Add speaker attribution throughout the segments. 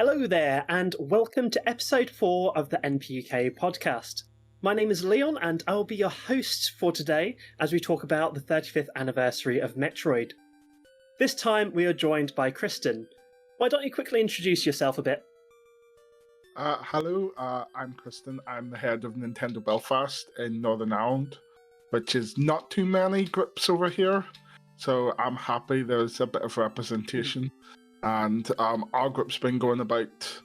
Speaker 1: Hello there, and welcome to episode 4 of the NPUK Podcast. My name is Leon, and I will be your host for today as we talk about the 35th anniversary of Metroid. This time we are joined by Kristen. Why don't you quickly introduce yourself a bit?
Speaker 2: Hello, I'm Kristen. I'm the head of Nintendo Belfast in Northern Ireland, which is not too many groups over here, so I'm happy there's a bit of representation. And our group's been going about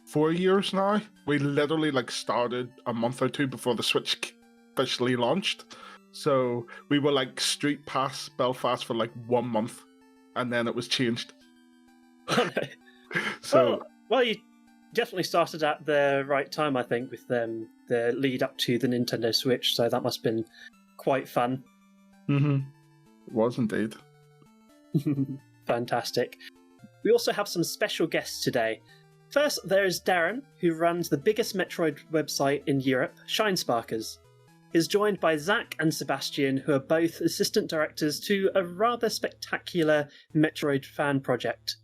Speaker 2: 4 years now. We literally started a month or two before the Switch officially launched. So we were street pass Belfast for 1 month, and then it was changed. So
Speaker 1: well, you definitely started at the right time, I think, with the lead up to the Nintendo Switch. So that must have been quite fun.
Speaker 2: It was indeed.
Speaker 1: Fantastic. We also have some special guests today. First, there is Darren, who runs the biggest Metroid website in Europe, Shinesparkers. He's joined by Zack and Sebastian, who are both assistant directors to a rather spectacular Metroid fan project.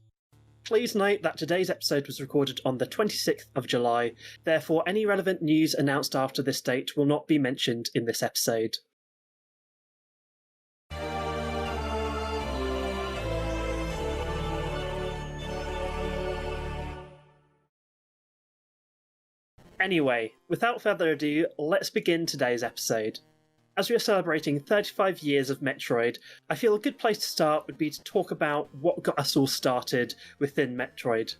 Speaker 1: Please note that today's episode was recorded on the 26th of July, therefore any relevant news announced after this date will not be mentioned in this episode. Anyway, without further ado, let's begin today's episode. As we are celebrating 35 years of Metroid, I feel a good place to start would be to talk about what got us all started within Metroid.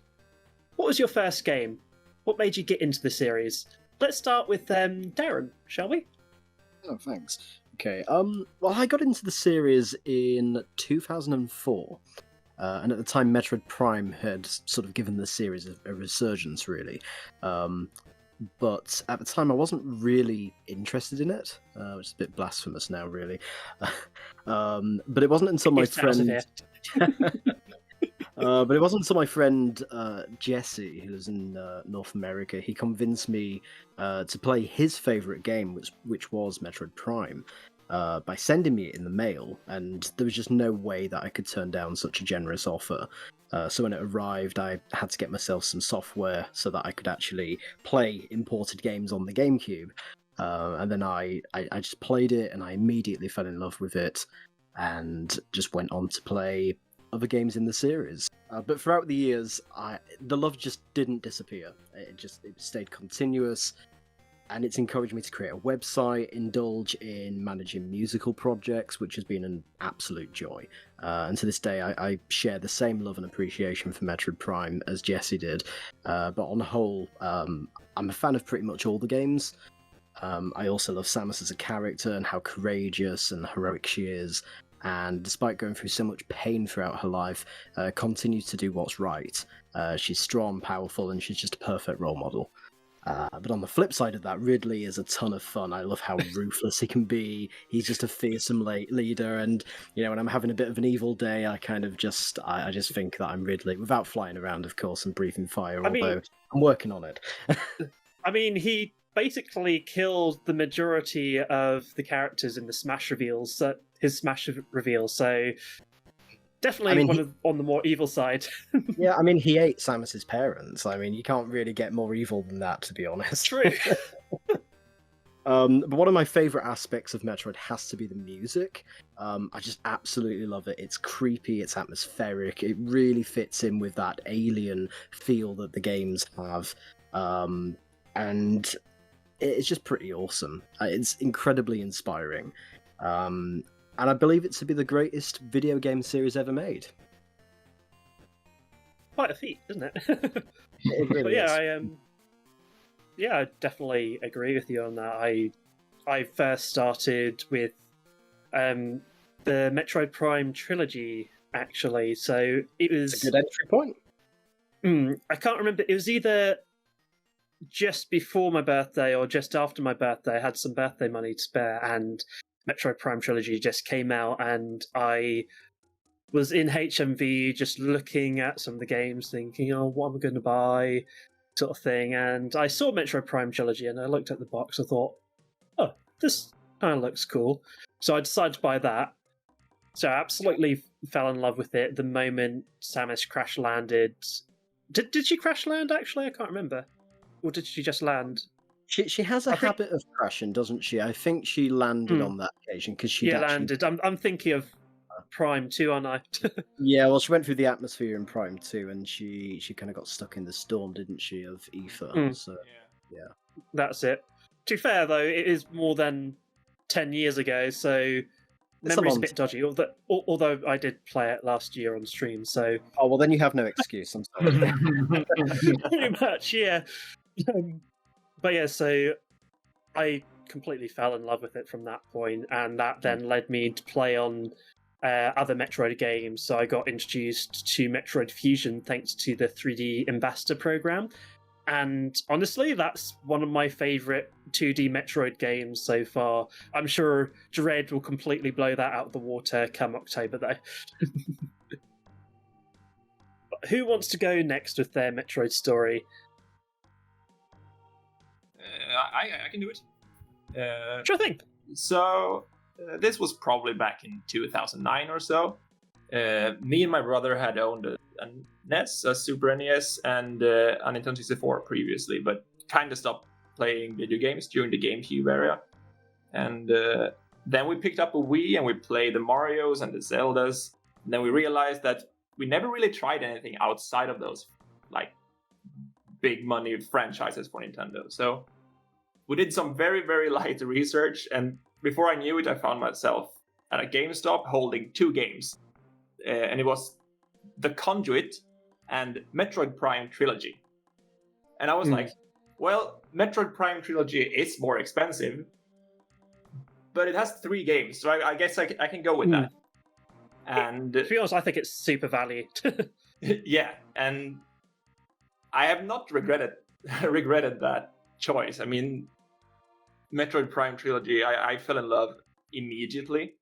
Speaker 1: What was your first game? What made you get into the series? Let's start with Darren, shall we?
Speaker 3: Oh, thanks. Okay, well, I got into the series in 2004. And at the time, Metroid Prime had sort of given the series a resurgence, really. But at the time, I wasn't really interested in it, which is a bit blasphemous now, really. But it wasn't until my friend... but it wasn't until my friend Jesse, who lives in North America, he convinced me to play his favourite game, which was Metroid Prime, by sending me it in the mail, and there was just no way that I could turn down such a generous offer. So when it arrived, I had to get myself some software so that I could actually play imported games on the GameCube. And then I just played it, and I immediately fell in love with it, and just went on to play other games in the series. But throughout the years, the love just didn't disappear. It stayed continuous. And it's encouraged me to create a website, indulge in managing musical projects, which has been an absolute joy. And to this day, I share the same love and appreciation for Metroid Prime as Jesse did. But on the whole, I'm a fan of pretty much all the games. I also love Samus as a character and how courageous and heroic she is. And despite going through so much pain throughout her life, continues to do what's right. She's strong, powerful, and she's just a perfect role model. But on the flip side of that, Ridley is a ton of fun. I love how ruthless he can be. He's just a fearsome leader, and when I'm having a bit of an evil day, I just think that I'm Ridley, without flying around, of course, and breathing fire. Although I'm working on it.
Speaker 1: I mean, he basically killed the majority of the characters in the Smash reveals. His Smash reveals, so. Definitely on the more evil side.
Speaker 3: Yeah, he ate Samus's parents. You can't really get more evil than that, to be honest.
Speaker 1: True.
Speaker 3: But one of my favourite aspects of Metroid has to be the music. I just absolutely love it. It's creepy, it's atmospheric, it really fits in with that alien feel that the games have. And it's just pretty awesome. It's incredibly inspiring. And I believe it to be the greatest video game series ever made.
Speaker 1: Quite a feat, isn't it?
Speaker 3: It really is.
Speaker 1: I definitely agree with you on that. I first started with the Metroid Prime trilogy, actually. So it was
Speaker 3: a good entry point.
Speaker 1: I can't remember. It was either just before my birthday or just after my birthday. I had some birthday money to spare, and Metroid Prime Trilogy just came out, and I was in HMV just looking at some of the games, thinking, what am I going to buy, sort of thing. And I saw Metroid Prime Trilogy, and I looked at the box, I thought, oh, this kind of looks cool. So I decided to buy that. So I absolutely fell in love with it the moment Samus crash landed Did she crash land, actually? I can't remember. Or did she just land?
Speaker 3: She has a habit of crashing, doesn't she? I think she landed on that occasion because she
Speaker 1: landed. I'm thinking of Prime 2, aren't I?
Speaker 3: Yeah, well, she went through the atmosphere in Prime 2, and she kind of got stuck in the storm, didn't she, of Aoife? So, yeah.
Speaker 1: That's it. To be fair, though, it is more than 10 years ago, so memory's a bit dodgy, although I did play it last year on stream, so...
Speaker 3: Oh, well, then you have no excuse, I'm sorry.
Speaker 1: Pretty much, yeah. But yeah, so I completely fell in love with it from that point, and that then led me to play on other Metroid games. So I got introduced to Metroid Fusion thanks to the 3D Ambassador program, and honestly, that's one of my favourite 2D Metroid games so far. I'm sure Dread will completely blow that out of the water come October, though. But who wants to go next with their Metroid story?
Speaker 4: I can do it.
Speaker 1: Sure thing.
Speaker 4: So, this was probably back in 2009 or so. Me and my brother had owned a NES, a Super NES, and a Nintendo 64 previously, but kind of stopped playing video games during the GameCube era. And then we picked up a Wii and we played the Marios and the Zeldas. And then we realized that we never really tried anything outside of those, like, big money franchises for Nintendo. So we did some very, very light research, and before I knew it, I found myself at a GameStop holding 2 games. And it was The Conduit and Metroid Prime Trilogy. And I was like, well, Metroid Prime Trilogy is more expensive, but it has 3 games, so I guess I can go with that. And
Speaker 1: to be honest, I think it's super valued.
Speaker 4: Yeah, and I have not regretted that choice. I mean, Metroid Prime Trilogy, I fell in love immediately.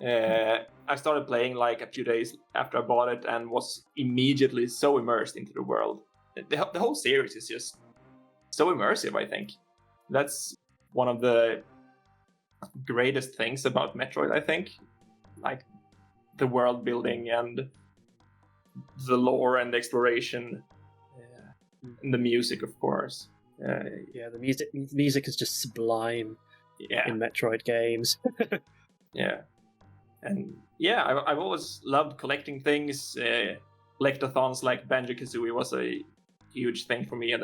Speaker 4: I started playing like a few days after I bought it and was immediately so immersed into the world. The whole series is just so immersive, I think. That's one of the greatest things about Metroid, I think. Like, the world building and the lore and the exploration. And the music, of course.
Speaker 1: Yeah, the music is just sublime in Metroid games.
Speaker 4: Yeah. And yeah, I've always loved collecting things. Collectathons like Banjo-Kazooie was a huge thing for me in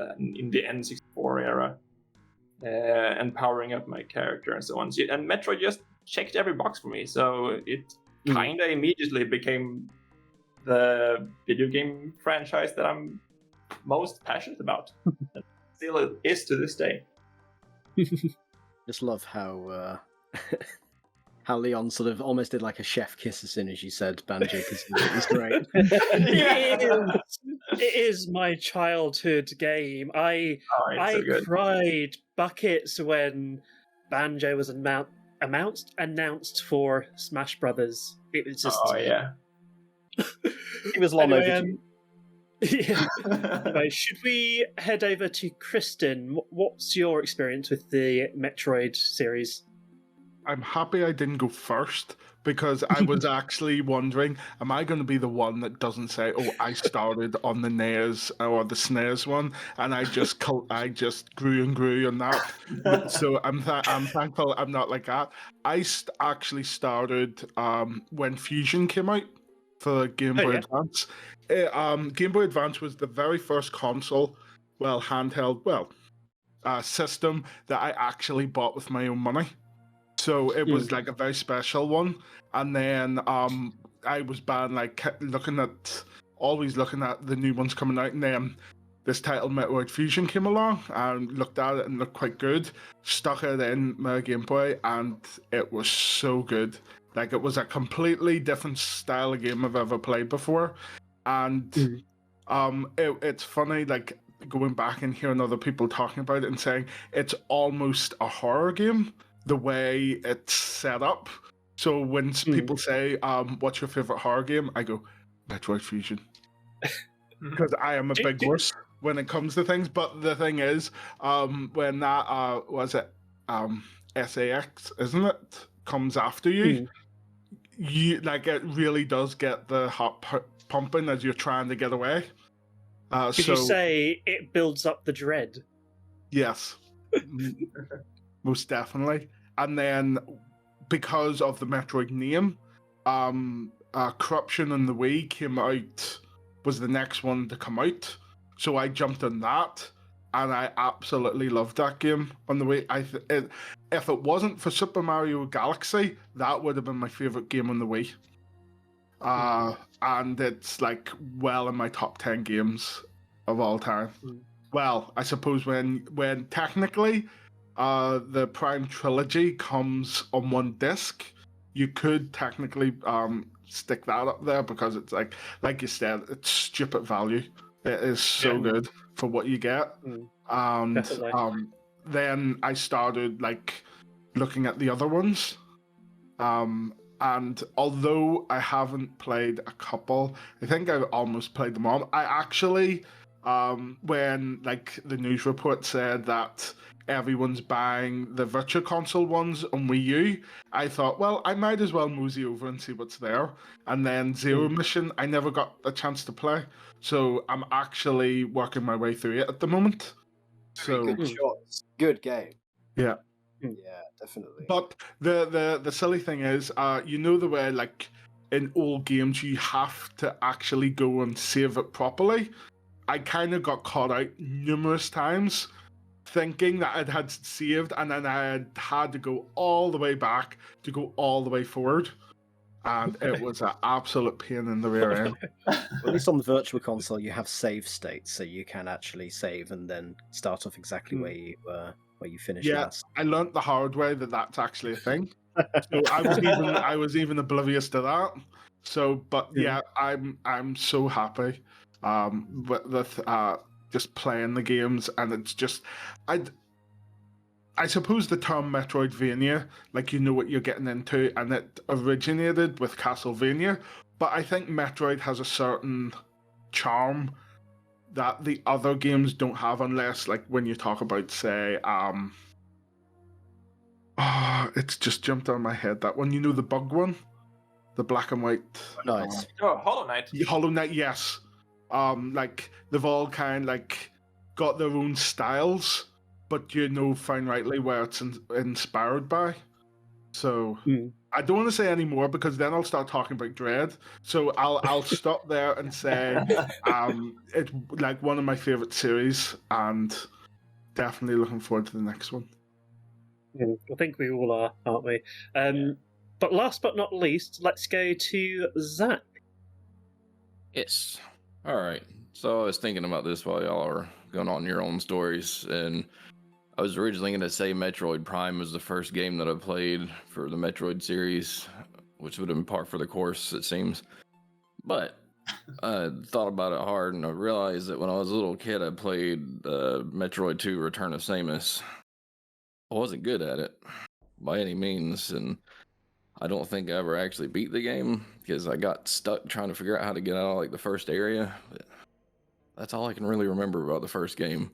Speaker 4: the N64 era. And powering up my character and so on. And Metroid just checked every box for me, so it kind of immediately became the video game franchise that I'm most passionate about. Still it is to this day.
Speaker 3: Just love how how Leon sort of almost did like a chef kiss as soon as you said Banjo, because it was great.
Speaker 1: It is my childhood game. I
Speaker 4: so
Speaker 1: cried buckets when Banjo was announced for Smash Brothers. It was just
Speaker 3: it was long overdue.
Speaker 1: Yeah. Anyway, should we head over to Kristen? What's your experience with the Metroid series?
Speaker 2: I'm happy I didn't go first, because I was actually wondering, am I going to be the one that doesn't say, "Oh, I started on the NES or the SNES one, and I just grew and grew on that." So I'm thankful I'm not like that. I actually started when Fusion came out for Game Boy Advance. Game Boy Advance was the very first console, handheld, system that I actually bought with my own money. So it was like a very special one. And then I was banned, like always looking at the new ones coming out. And then this title, Metroid Fusion, came along and looked at it and looked quite good. Stuck it in my Game Boy, and it was so good. Like, it was a completely different style of game I've ever played before. And it's funny, like, going back and hearing other people talking about it and saying it's almost a horror game, the way it's set up. So when people say, what's your favorite horror game? I go, Metroid Fusion. Because I am a big wuss when it comes to things. But the thing is, when that, SAX, isn't it, comes after you, you, like, it really does get the heart pumping as you're trying to get away.
Speaker 1: Could you say it builds up the dread?
Speaker 2: Yes, most definitely. And then because of the Metroid name, Corruption on the Wii came out, was the next one to come out. So I jumped on that, and I absolutely loved that game on the Wii. If it wasn't for Super Mario Galaxy, that would have been my favorite game on the Wii. And it's like well in my top 10 games of all time. Well, I suppose when technically the Prime trilogy comes on one disc, you could technically stick that up there because it's like you said, it's stupid value. It is so good for what you get. And then I started like looking at the other ones. And although I haven't played a couple, I think I've almost played them all. I actually, when like the news report said that everyone's buying the Virtual Console ones on Wii U, I thought, well, I might as well mosey over and see what's there. And then Zero Mission, I never got a chance to play. So I'm actually working my way through it at the moment.
Speaker 3: Very good choice. Good game.
Speaker 2: Yeah.
Speaker 3: Yeah, definitely.
Speaker 2: But the silly thing is, you know the way like in old games you have to actually go and save it properly. I kind of got caught out numerous times thinking that it had saved, and then I had to go all the way back to go all the way forward. And it was an absolute pain in the rear end.
Speaker 3: At least on the Virtual Console, you have save states, so you can actually save and then start off exactly where you finish last.
Speaker 2: I learnt the hard way that that's actually a thing. So I was even oblivious to that. So, but yeah, I'm so happy with just playing the games, and it's just I suppose the term Metroidvania, like you know what you're getting into, and it originated with Castlevania, but I think Metroid has a certain charm that the other games don't have, unless like when you talk about, say, it's just jumped on my head, that one, you know, the bug one, the black and white.
Speaker 3: Nice.
Speaker 4: Hollow Knight.
Speaker 2: Hollow Knight, yes. Like they've all kind of like got their own styles, but you know fine rightly where it's inspired by. So I don't want to say any more because then I'll start talking about Dread. So I'll stop there and say it's like one of my favorite series, and definitely looking forward to the next one.
Speaker 1: I think we all are, aren't we? But last but not least, let's go to Zack.
Speaker 5: Yes. All right. So I was thinking about this while y'all are going on your own stories, and I was originally going to say Metroid Prime was the first game that I played for the Metroid series, which would have been par for the course, it seems. But I thought about it hard, and I realized that when I was a little kid, I played Metroid 2 Return of Samus. I wasn't good at it by any means, and I don't think I ever actually beat the game because I got stuck trying to figure out how to get out of like the first area. But that's all I can really remember about the first game.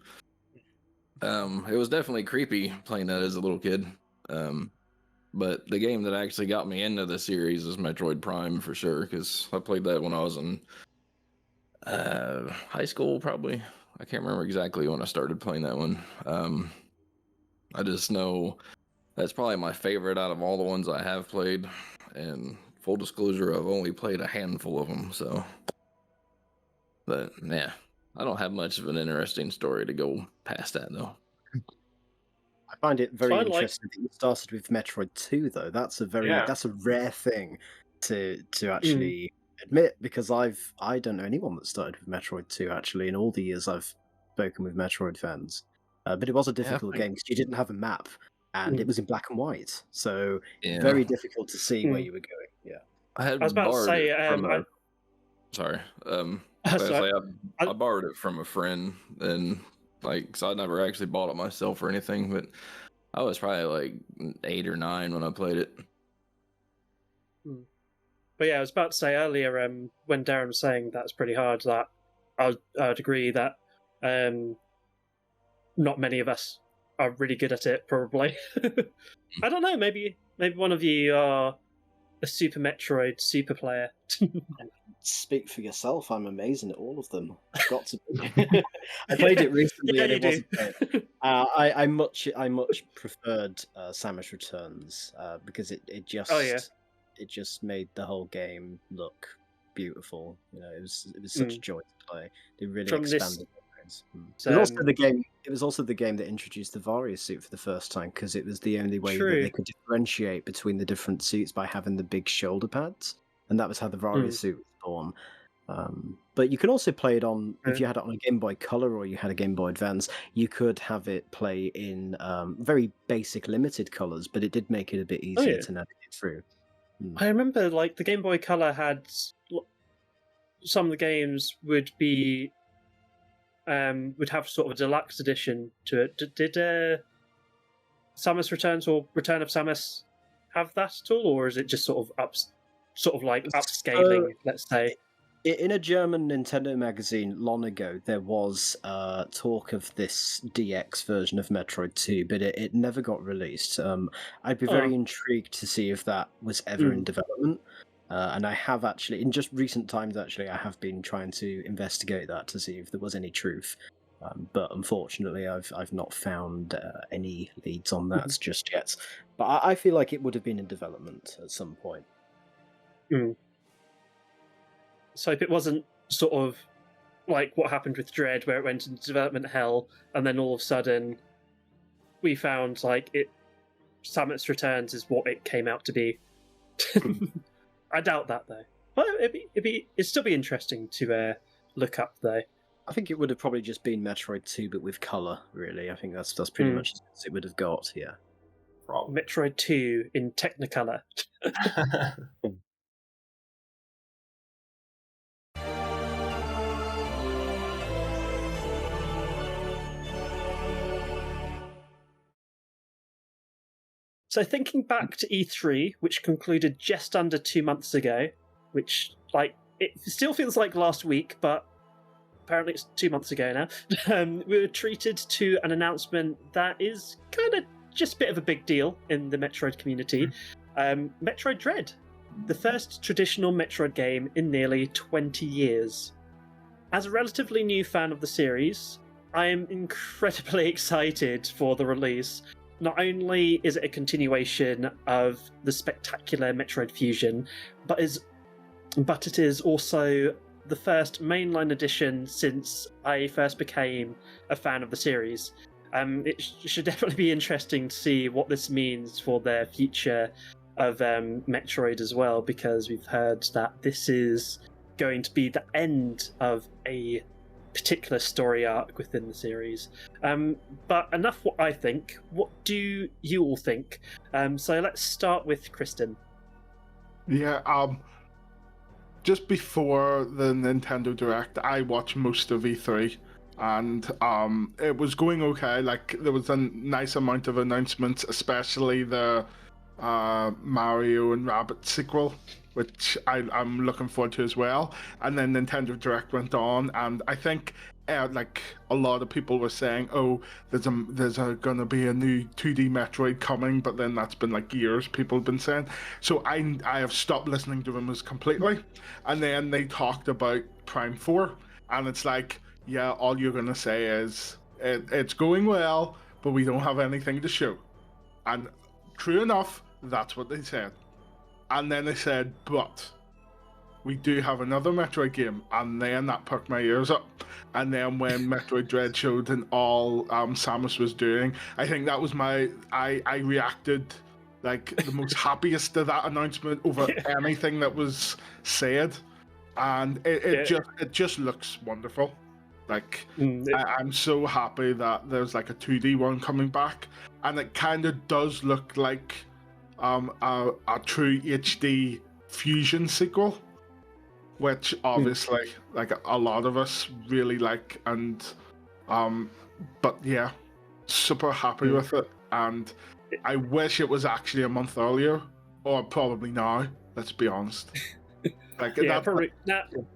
Speaker 5: It was definitely creepy playing that as a little kid. But the game that actually got me into the series is Metroid Prime for sure, because I played that when I was in high school, probably. I can't remember exactly when I started playing that one. I just know that's probably my favorite out of all the ones I have played. And full disclosure, I've only played a handful of them, so. But yeah, I don't have much of an interesting story to go past that, though.
Speaker 3: I find it very interesting that you started with Metroid 2, though. That's a that's a rare thing to actually admit, because I don't know anyone that started with Metroid 2 actually in all the years I've spoken with Metroid fans. But it was a difficult game because you didn't have a map and it was in black and white, so very difficult to see where you were going. Yeah,
Speaker 5: I was about to say, I borrowed it from a friend, and like, so I never actually bought it myself or anything, but I was probably like 8 or 9 when I played it.
Speaker 1: But yeah, I was about to say earlier, when Darren was saying that's pretty hard, that I'd agree that not many of us are really good at it, probably. I don't know, maybe one of you are a Super Metroid super player.
Speaker 3: speak for yourself. I'm amazing at all of them. I've got to be. I played it recently
Speaker 1: Yeah,
Speaker 3: and it
Speaker 1: you
Speaker 3: wasn't
Speaker 1: do.
Speaker 3: great. I much preferred Samus Returns because it just
Speaker 1: Oh, yeah.
Speaker 3: it just made the whole game look beautiful. You know, it was such a joy to play. They really
Speaker 1: From this-
Speaker 3: expanded the worlds. It was also
Speaker 1: um,
Speaker 3: the game. It was also the game that introduced the Varia suit for the first time because it was the only way that
Speaker 1: True.
Speaker 3: they could differentiate between the different suits by having the big shoulder pads, and that was how the Varia suit was born. But you can also play it on, if you had it on a Game Boy Color or you had a Game Boy Advance, you could have it play in very basic limited colors, but it did make it a bit easier to navigate through.
Speaker 1: I remember, like, the Game Boy Color had some of the games would have sort of a deluxe edition to it. Did Samus Returns or Return of Samus have that at all, or is it just sort of upscaling? Let's say.
Speaker 3: In a German Nintendo magazine long ago, there was talk of this DX version of Metroid 2, but it never got released. I'd be very intrigued to see if that was ever in development. And I have actually, in just recent times, I have been trying to investigate that to see if there was any truth. But unfortunately, I've not found any leads on that just yet. But I feel like it would have been in development at some point.
Speaker 1: So if it wasn't sort of like what happened with Dread, where it went into development hell, and then all of a sudden we found like Samus Returns is what it came out to be. I doubt that though. But it'd still be interesting to look up though.
Speaker 3: I think it would have probably just been Metroid 2, but with color. Really, I think that's pretty much as it would have got. Yeah.
Speaker 4: Probably.
Speaker 1: Metroid 2 in Technicolor. So thinking back to E3, which concluded just under 2 months ago, which, like, it still feels like last week, but apparently it's 2 months ago now, we were treated to an announcement that is kind of just a bit of a big deal in the Metroid community. Metroid Dread, the first traditional Metroid game in nearly 20 years. As a relatively new fan of the series, I am incredibly excited for the release. Not only is it a continuation of the spectacular Metroid Fusion, but it is also the first mainline edition since I first became a fan of the series. It should definitely be interesting to see what this means for the future of Metroid as well, because we've heard that this is going to be the end of a particular story arc within the series. But enough what I think. What do you all think? So let's start with Kristen.
Speaker 2: Yeah, just before the Nintendo Direct, I watched most of E3, and it was going okay. Like, there was a nice amount of announcements, especially the Mario and Rabbids sequel, which I'm looking forward to as well. And then Nintendo Direct went on, and I think like a lot of people were saying, oh, there's gonna be a new 2D Metroid coming, but then that's been like years people have been saying. So I have stopped listening to rumors completely. And then they talked about Prime 4, and it's like, yeah, all you're gonna say is it's going well, but we don't have anything to show. And true enough, that's what they said. And then they said, but we do have another Metroid game. And then that perked my ears up. And then when Metroid Dread showed and all Samus was doing, I think that was I reacted like the most happiest to that announcement over anything that was said. And it just looks wonderful. Like, I'm so happy that there's like a 2D one coming back. And it kind of does look like a true HD Fusion sequel, which obviously like a lot of us really like, and but yeah, super happy with it. And I wish it was actually a month earlier, or probably now, let's be honest. Like,
Speaker 1: probably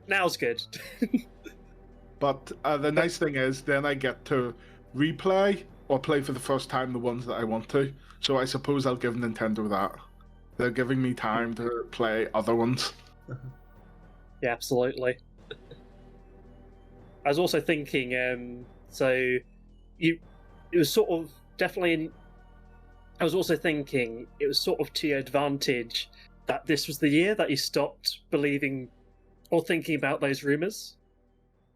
Speaker 1: now's good.
Speaker 2: But the nice thing is then I get to replay or play for the first time the ones that I want to. So I suppose I'll give Nintendo that. They're giving me time to play other ones.
Speaker 1: Yeah, absolutely. I was also thinking, it was sort of definitely. I was also thinking it was sort of to your advantage that this was the year that you stopped believing or thinking about those rumors,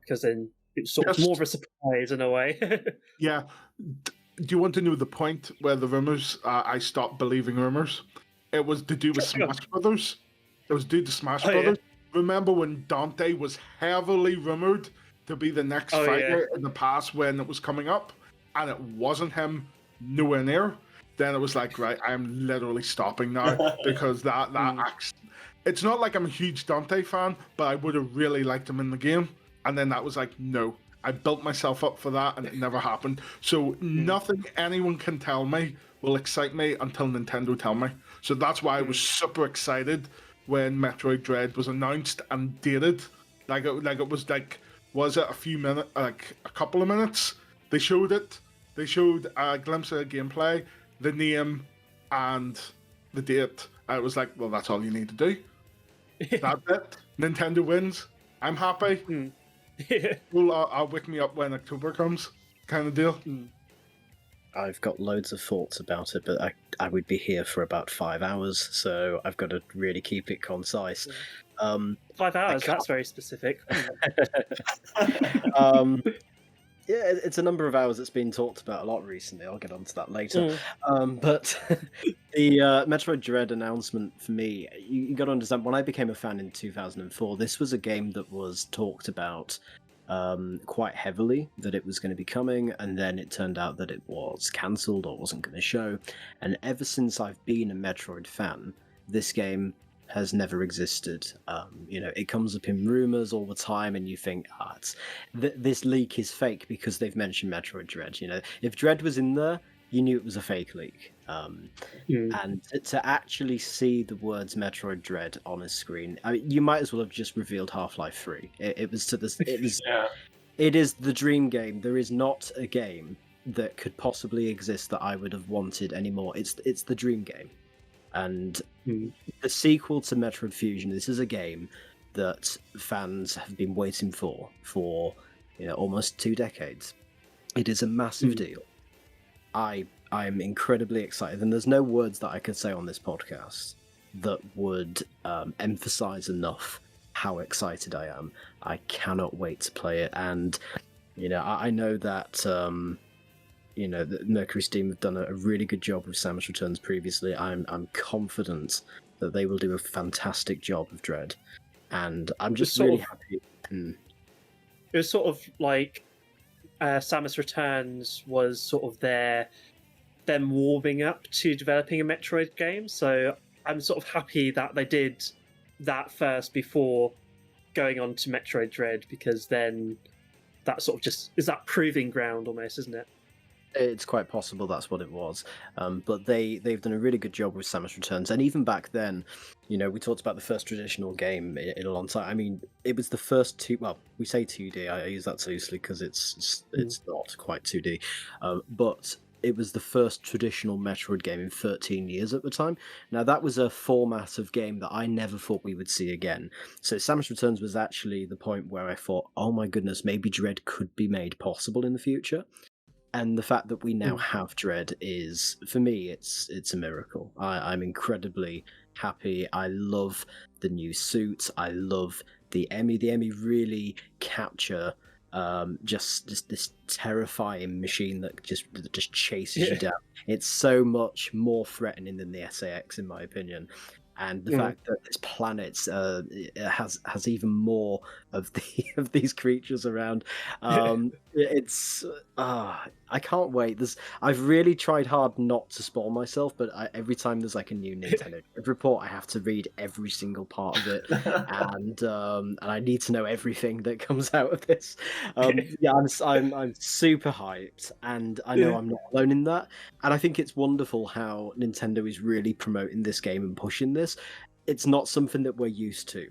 Speaker 1: because then it was sort of more of a surprise in a way.
Speaker 2: Yeah. Do you want to know the point where the rumors? I stopped believing rumors. It was to do with Smash Brothers. It was due to Smash Brothers. Yeah. Remember when Dante was heavily rumored to be the next fighter in the past when it was coming up, and it wasn't him nowhere near? Then it was like, right, I'm literally stopping now because that it's not like I'm a huge Dante fan, but I would have really liked him in the game. And then that was like, no, I built myself up for that and it never happened. So nothing anyone can tell me will excite me until Nintendo tell me. So that's why I was super excited when Metroid Dread was announced and dated. Like it was like, was it a few minutes, like a couple of minutes? They showed it. They showed a glimpse of gameplay, the name, and the date. I was like, well, that's all you need to do. That's it. Nintendo wins. I'm happy. Well, I'll wake me up when October comes, kind of deal.
Speaker 3: I've got loads of thoughts about it, but I would be here for about 5 hours, so I've got to really keep it concise.
Speaker 1: 5 hours, that's very specific.
Speaker 3: Yeah, it's a number of hours that's been talked about a lot recently. I'll get onto that later. But the Metroid Dread announcement, for me, you got to understand, when I became a fan in 2004, this was a game that was talked about quite heavily, that it was going to be coming, and then it turned out that it was cancelled or wasn't going to show. And ever since I've been a Metroid fan, this game has never existed. It comes up in rumors all the time, and you think, this leak is fake because they've mentioned Metroid Dread. If Dread was in there, you knew it was a fake leak. And to actually see the words Metroid Dread on a screen, I mean, you might as well have just revealed Half-Life 3. It was It is the dream game. There is not a game that could possibly exist that I would have wanted anymore. It's the dream game. And the sequel to Metroid Fusion, this is a game that fans have been waiting for almost 2 decades. It is a massive deal. I'm incredibly excited, and there's no words that I could say on this podcast that would emphasize enough how excited I am. I cannot wait to play it, and I know that the Mercury Steam have done a really good job with Samus Returns previously. I'm confident that they will do a fantastic job of Dread, and I'm just really happy.
Speaker 1: It was sort of like Samus Returns was sort of them warming up to developing a Metroid game, so I'm sort of happy that they did that first before going on to Metroid Dread, because then that sort of just is that proving ground almost, isn't it?
Speaker 3: It's quite possible that's what it was, but they've done a really good job with Samus Returns, and even back then, we talked about the first traditional game in a long time. I mean, it was the first we say 2D. I use that loosely because it's not quite 2D, but it was the first traditional Metroid game in 13 years at the time. Now, that was a format of game that I never thought we would see again. So Samus Returns was actually the point where I thought, oh my goodness, maybe Dread could be made possible in the future. And the fact that we now have Dread is, for me, it's a miracle. I'm incredibly happy. I love the new suit. I love the Emmy. The Emmy really capture just this terrifying machine that just chases you down. It's so much more threatening than the SAX, in my opinion. And the fact that this planet has even more of these creatures around, I can't wait. I've really tried hard not to spoil myself, but every time there's like a new Nintendo report, I have to read every single part of it, and I need to know everything that comes out of this. I'm super hyped, and I know I'm not alone in that. And I think it's wonderful how Nintendo is really promoting this game and pushing this. It's not something that we're used to.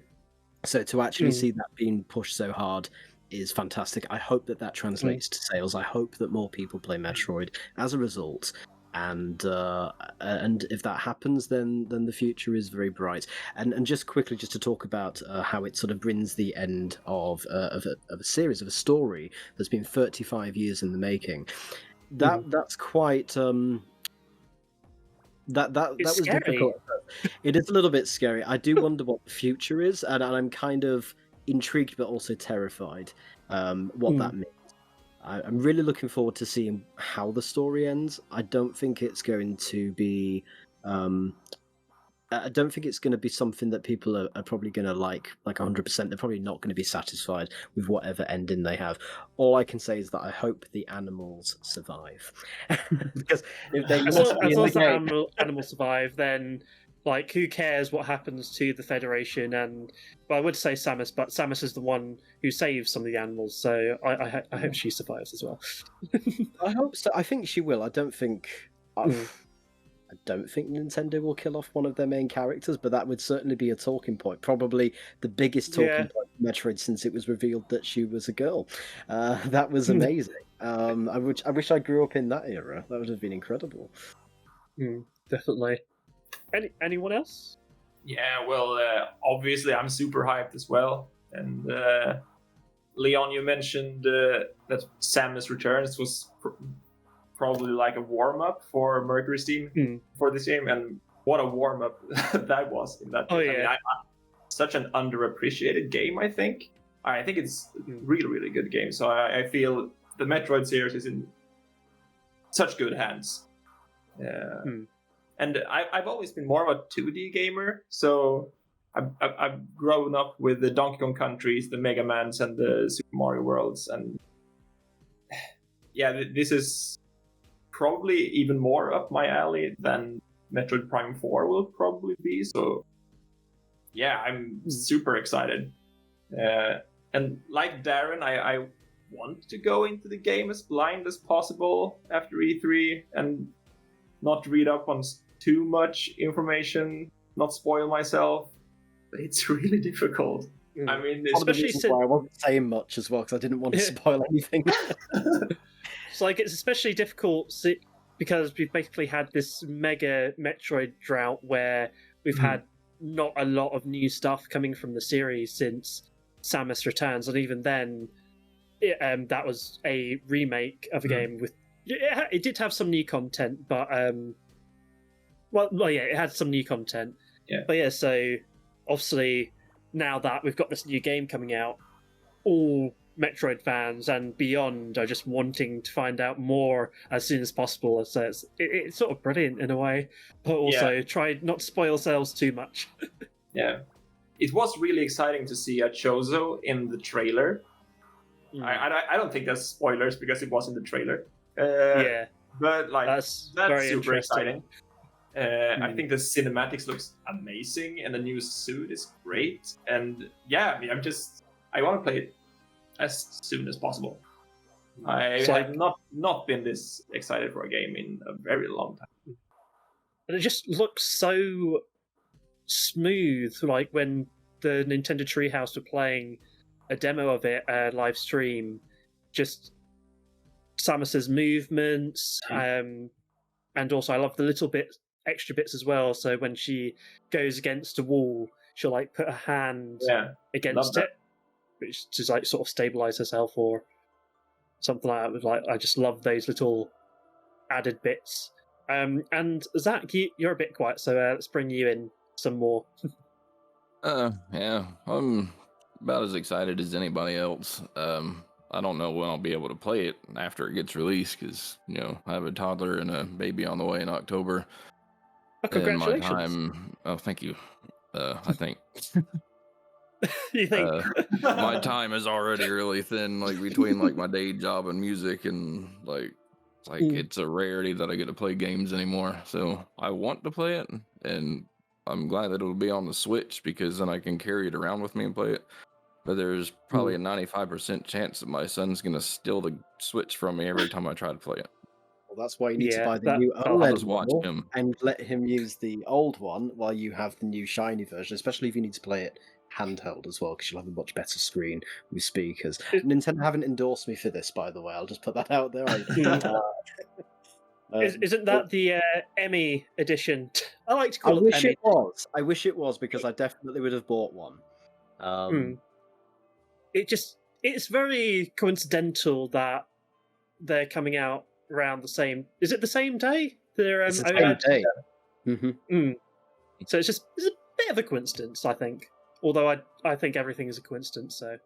Speaker 3: So to actually see that being pushed so hard is fantastic. I hope that translates to sales. I hope that more people play Metroid as a result. and if that happens, then the future is very bright. And just quickly, just to talk about how it sort of brings the end of a series, of a story that's been 35 years in the making. That's quite that was
Speaker 1: scary.
Speaker 3: difficult. It is a little bit scary. I do wonder what the future is, and I'm kind of intrigued but also terrified what that means. I'm really looking forward to seeing how the story ends. I don't think it's going to be I don't think it's going to be something that people are probably going to like 100%. They're probably not going to be satisfied with whatever ending they have. All I can say is that I hope the animals survive. Because if they
Speaker 1: as long as the animals survive, then like who cares what happens to the Federation? And I would say Samus, but Samus is the one who saves some of the animals, so I hope she survives as well.
Speaker 3: I hope so. I think she will. I don't think Nintendo will kill off one of their main characters, but that would certainly be a talking point. Probably the biggest talking point in Metroid since it was revealed that she was a girl. That was amazing. I wish I grew up in that era. That would have been incredible.
Speaker 1: Definitely. Anyone else?
Speaker 4: Yeah, well, obviously I'm super hyped as well. And Leon, you mentioned that Samus Returns was probably like a warm-up for Mercury's team for this game, and what a warm-up that was in that game.
Speaker 1: Yeah.
Speaker 4: I mean, such an underappreciated game, I think. I think it's a really, really good game, so I feel the Metroid series is in such good hands. And I've always been more of a 2D gamer, so I've grown up with the Donkey Kong Countries, the Mega Mans, and the Super Mario Worlds, and yeah, this is probably even more up my alley than Metroid Prime 4 will probably be. So yeah, I'm super excited. And like Darren, I want to go into the game as blind as possible after E3 and not read up on too much information, not spoil myself. But it's really difficult. I mean,
Speaker 3: especially since I wasn't saying much as well because I didn't want to spoil anything.
Speaker 1: It's like it's especially difficult because we've basically had this mega Metroid drought where we've had not a lot of new stuff coming from the series since Samus Returns, and even then, that was a remake of a game with. It did have some new content, but it had some new content.
Speaker 4: Yeah.
Speaker 1: But yeah, so obviously now that we've got this new game coming out, all Metroid fans and beyond are just wanting to find out more as soon as possible. So it's sort of brilliant in a way, but also try not to spoil ourselves too much.
Speaker 4: Yeah, it was really exciting to see a Chozo in the trailer. I don't think that's spoilers because it was in the trailer. But like that's super exciting. I think the cinematics looks amazing, and the new suit is great. And yeah, I mean, I want to play it as soon as possible. I have not been this excited for a game in a very long time.
Speaker 1: And it just looks so smooth. Like when the Nintendo Treehouse were playing a demo of it, live stream, just Samus's movements, and also I love the little extra bits as well. So when she goes against a wall, she'll like put a hand against it, which to like sort of stabilize herself or something like that. Like I just love those little added bits. And Zack, you're a bit quiet, so let's bring you in some more.
Speaker 5: Yeah, I'm about as excited as anybody else. I don't know when I'll be able to play it after it gets released because, I have a toddler and a baby on the way in October.
Speaker 1: Oh, congratulations.
Speaker 5: And my time, thank you. I think.
Speaker 1: You think?
Speaker 5: My time is already really thin, like between like my day job and music, and it's a rarity that I get to play games anymore. So I want to play it, and I'm glad that it'll be on the Switch because then I can carry it around with me and play it. But there's probably a 95% chance that my son's gonna steal the Switch from me every time I try to play it.
Speaker 3: Well, that's why you need to buy the new OLED one and let him use the old one while you have the new shiny version, especially if you need to play it handheld as well, because you'll have a much better screen with speakers. Nintendo haven't endorsed me for this, by the way. I'll just put that out there.
Speaker 1: Isn't that the Emmy edition? I like to
Speaker 3: I
Speaker 1: call it
Speaker 3: wish
Speaker 1: Emmy.
Speaker 3: it was. I wish it was because I definitely would have bought one.
Speaker 1: It's very coincidental that they're coming out around the same. Is it the same day?
Speaker 3: It's the same day. Mm-hmm.
Speaker 1: So it's a bit of a coincidence, I think. Although I think everything is a coincidence. So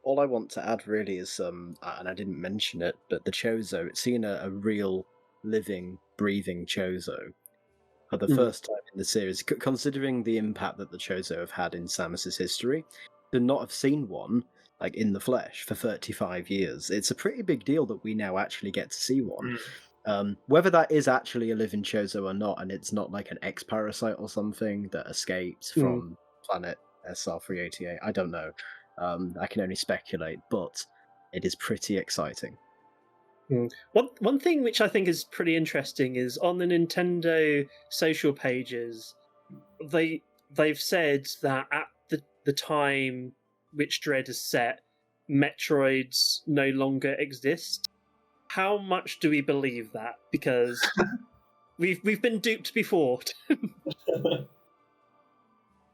Speaker 3: all I want to add really is and I didn't mention it, but the Chozo. Seeing a real, living, breathing Chozo for the first time in the series, considering the impact that the Chozo have had in Samus's history, to not have seen one like in the flesh for 35 years, it's a pretty big deal that we now actually get to see one. Whether that is actually a living Chozo or not, and it's not like an X-parasite or something that escapes from planet SR388, I don't know. I can only speculate, but it is pretty exciting.
Speaker 1: One thing which I think is pretty interesting is on the Nintendo social pages, they've said that at the time which Dread is set, Metroids no longer exist. How much do we believe that? Because we've been duped before.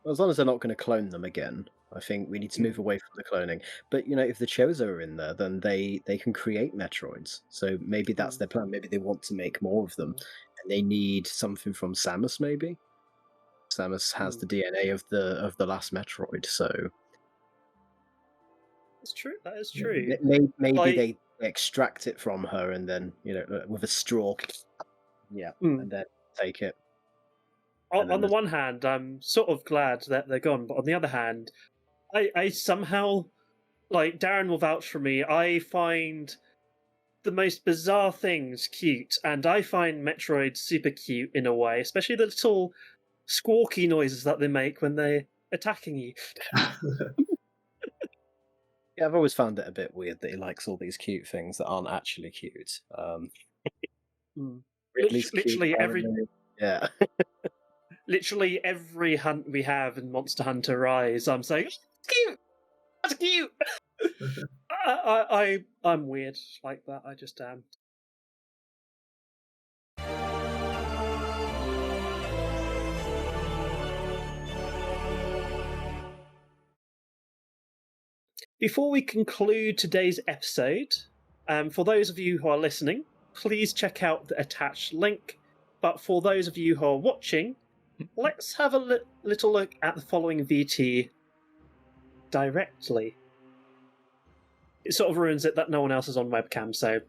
Speaker 3: As long as they're not going to clone them again, I think we need to move away from the cloning. But if the Chozo are in there, then they can create Metroids. So maybe that's their plan. Maybe they want to make more of them, and they need something from Samus. Maybe Samus has the DNA of the last Metroid. So
Speaker 1: that's true. That is true.
Speaker 3: Maybe they extract it from her, and then with a straw, and then take it.
Speaker 1: On the one hand, I'm sort of glad that they're gone, but on the other hand, I somehow, like Darren will vouch for me, I find the most bizarre things cute, and I find Metroid super cute in a way, especially the little squawky noises that they make when they're attacking you.
Speaker 3: Yeah, I've always found it a bit weird that he likes all these cute things that aren't actually cute.
Speaker 1: Literally every
Speaker 3: yeah.
Speaker 1: Literally every hunt we have in Monster Hunter Rise, I'm saying, cute! That's cute! I'm weird like that, I just am. Before we conclude today's episode, for those of you who are listening, please check out the attached link. But for those of you who are watching, let's have a little look at the following VT directly. It sort of ruins it that no one else is on webcam, so...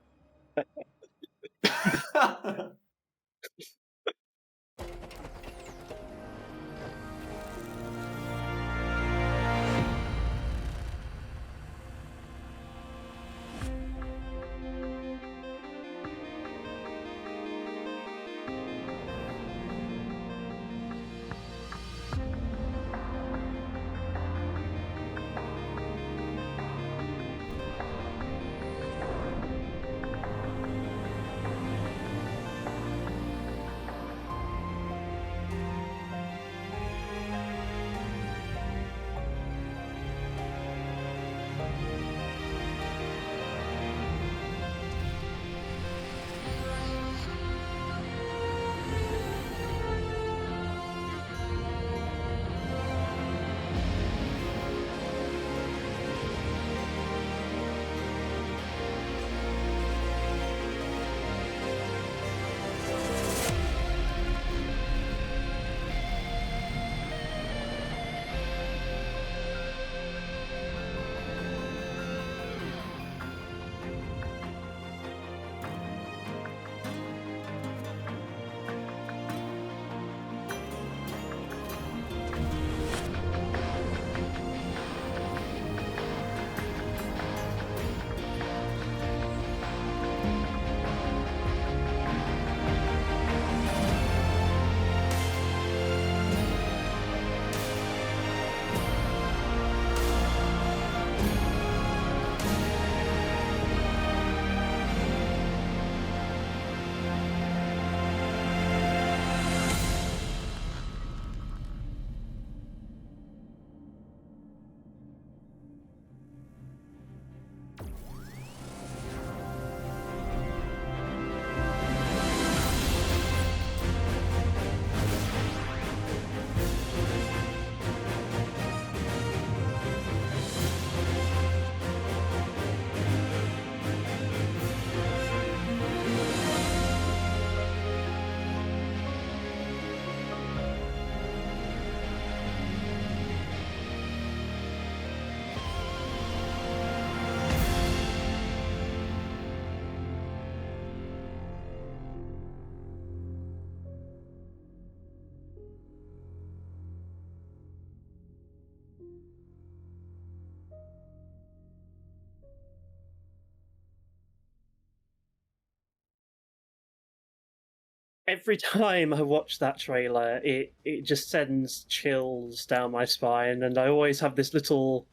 Speaker 1: every time I watch that trailer, it just sends chills down my spine, and I always have this little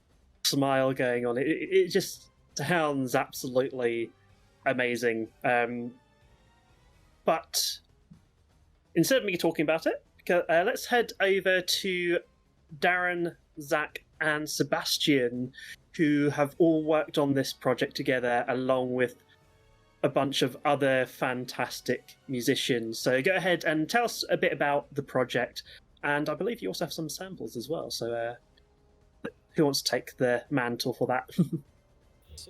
Speaker 1: smile going on. It just sounds absolutely amazing. But instead of me talking about it, let's head over to Darren, Zack, and Sebastian, who have all worked on this project together, along with a bunch of other fantastic musicians. So go ahead and tell us a bit about the project, and I believe you also have some samples as well. So who wants to take the mantle for that?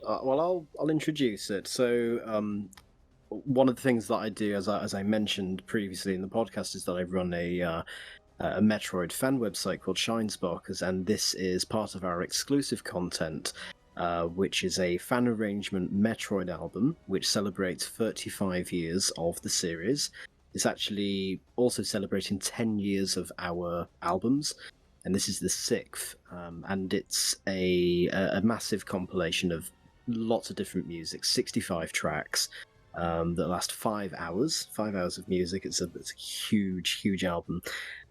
Speaker 3: Well, I'll introduce it. So one of the things that I do, as I mentioned previously in the podcast, is that I run a Metroid fan website called Shinesparkers, and this is part of our exclusive content, which is a fan arrangement Metroid album, which celebrates 35 years of the series. It's actually also celebrating 10 years of our albums, and this is the 6th, and it's a massive compilation of lots of different music, 65 tracks, that last 5 hours. 5 hours of music. It's a huge album,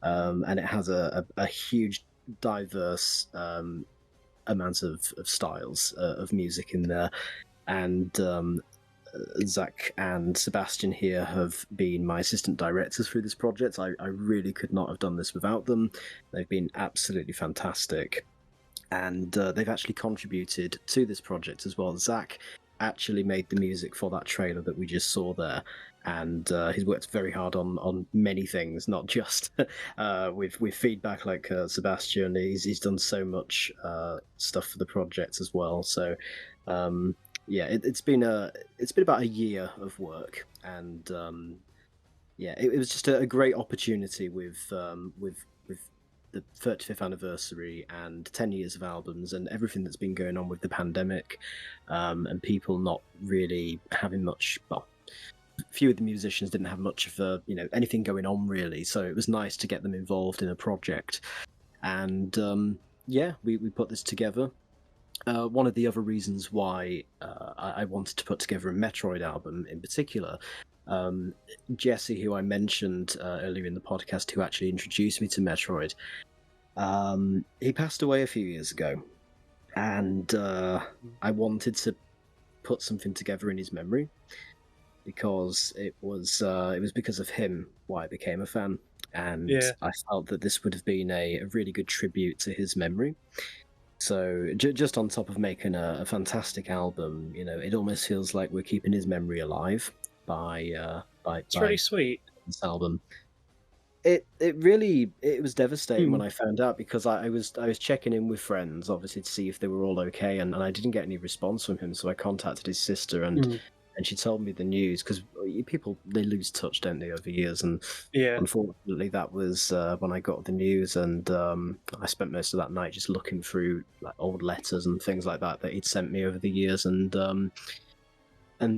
Speaker 3: and it has a huge, diverse amount of styles of music in there. And Zack and Sebastian here have been my assistant directors through this project. I really could not have done this without them. They've been absolutely fantastic, and they've actually contributed to this project as well. Zack actually made the music for that trailer that we just saw there, and he's worked very hard on many things, not just with feedback like Sebastian. He's done so much stuff for the project as well. So yeah, it's been about a year of work, and yeah, it was just a great opportunity with the 35th anniversary and 10 years of albums and everything that's been going on with the pandemic, and people not really having much. Well, few of the musicians didn't have much of anything going on really, so it was nice to get them involved in a project. And yeah, we put this together. One of the other reasons why I wanted to put together a Metroid album in particular, Jesse, who I mentioned earlier in the podcast, who actually introduced me to Metroid, he passed away a few years ago, and I wanted to put something together in his memory, because it was because of him why I became a fan, and I felt that this would have been a really good tribute to his memory. So just on top of making a fantastic album, it almost feels like we're keeping his memory alive by
Speaker 1: It's really sweet.
Speaker 3: This album. It was devastating when I found out, because I was checking in with friends, obviously, to see if they were all okay, and I didn't get any response from him. So I contacted his sister, and she told me the news, because people, they lose touch, don't they, over years, and unfortunately that was when I got the news, and I spent most of that night just looking through like old letters and things like that he'd sent me over the years, and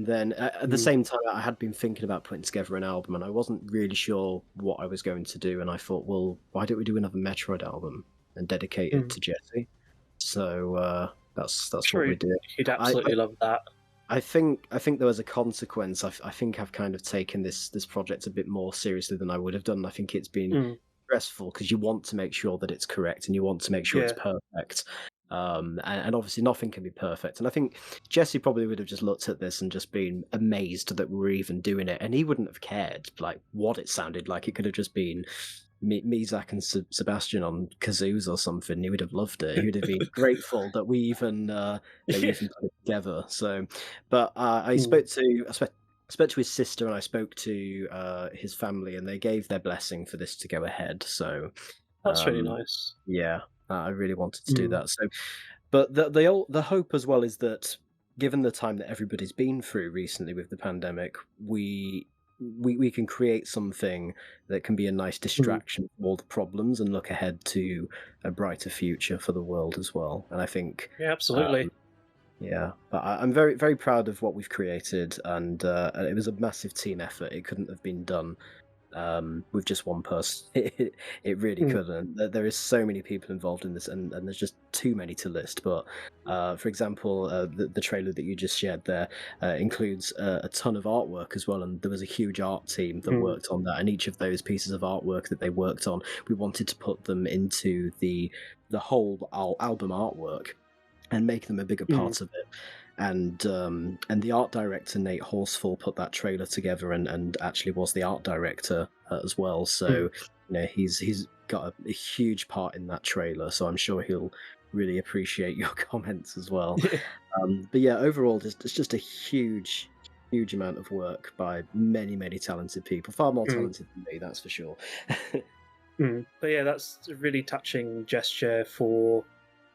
Speaker 3: then at the same time I had been thinking about putting together an album, and I wasn't really sure what I was going to do, and I thought, well, why don't we do another Metroid album and dedicate it to Jesse? So that's what we did.
Speaker 1: He'd absolutely love that.
Speaker 3: I think there was a consequence. I think I've kind of taken this project a bit more seriously than I would have done. I think it's been stressful, because you want to make sure that it's correct, and you want to make sure it's perfect. And obviously nothing can be perfect. And I think Jesse probably would have just looked at this and just been amazed that we were even doing it, and he wouldn't have cared like what it sounded like. It could have just been me, Zack, and Sebastian on kazoos or something. He would have loved it. He would have been grateful that we even put it together. So, but I spoke to his sister, and I spoke to his family, and they gave their blessing for this to go ahead. So
Speaker 1: that's really nice.
Speaker 3: Yeah, I really wanted to do that. So, but the hope as well is that, given the time that everybody's been through recently with the pandemic, we can create something that can be a nice distraction from all the problems, and look ahead to a brighter future for the world as well. And I think,
Speaker 1: absolutely.
Speaker 3: But I'm very, very proud of what we've created, and it was a massive team effort. It couldn't have been done with just one person. It really couldn't. There is so many people involved in this, and there's just too many to list. But for example, the trailer that you just shared there includes a ton of artwork as well, and there was a huge art team that worked on that. And each of those pieces of artwork that they worked on, we wanted to put them into the whole album artwork and make them a bigger part of it. And the art director Nate Horsfall put that trailer together and actually was the art director as well. So he's got a huge part in that trailer. So I'm sure he'll really appreciate your comments as well. But yeah, overall, it's just a huge amount of work by many talented people, far more talented than me, that's for sure.
Speaker 1: But yeah, that's a really touching gesture for